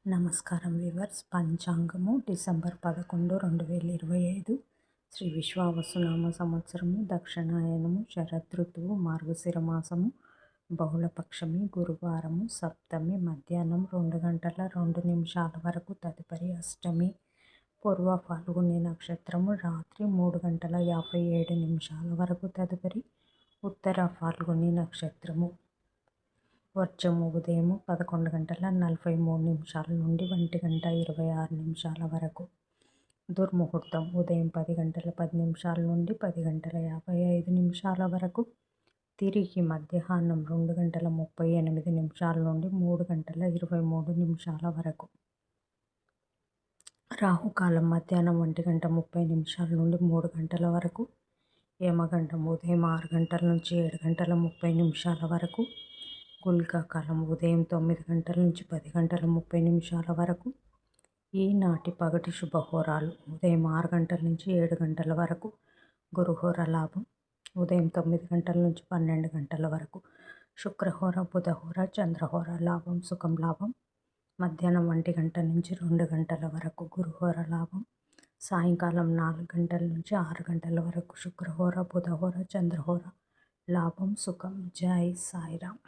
నమస్కారం viewers. పంచాంగము December 11, 2025 Shri విశ్వావసునామ సంవత్సరము, దక్షిణాయనము, శరదృతువు, మార్గశిర మాసము, బహుళపక్షమి, గురువారము, సప్తమి, మధ్యాహ్నం 2 గంటల 2 నిమిషాల వరకు, తదుపరి అష్టమి, పూర్వ ఫాల్గుని నక్షత్రము రాత్రి 3 గంటల 57 నిమిషాల వరకు, తదుపరి ఉత్తర ఫాల్గుని నక్షత్రము. వర్జము ఉదయం 11 గంటల 43 నిమిషాల నుండి 1 గంట 26 నిమిషాల వరకు. దుర్ముహూర్తం ఉదయం 10 గంటల 10 నిమిషాల నుండి 10 గంటల 55 నిమిషాల వరకు. తిరిగి మధ్యాహ్నం 2 గంటల 38 నిమిషాల నుండి 3 గంటల 23 నిమిషాల వరకు. రాహుకాలం మధ్యాహ్నం 1 గంట 30 నిమిషాల నుండి 3 గంటల వరకు. యమగండం ఉదయం 6 గంటల నుంచి 7 గంటల 30 నిమిషాల వరకు. గుళికా కాలం ఉదయం 9 గంటల నుంచి 10 గంటల 30 నిమిషాల వరకు. ఈనాటి పగటి శుభహోరాలు ఉదయం 6 గంటల నుంచి 7 గంటల వరకు. గురుహోర లాభం ఉదయం 9 గంటల నుంచి 12 గంటల వరకు. శుక్రహోర, బుధహోర, చంద్రహోర లాభం, సుఖం లాభం మధ్యాహ్నం 1 గంట నుంచి 2 గంటల వరకు. గురుహోర లాభం సాయంకాలం 4 గంటల నుంచి 6 గంటల వరకు. శుక్రహోర, బుధహోర, చంద్రహోర లాభం, సుఖం. జై సాయిరామ్.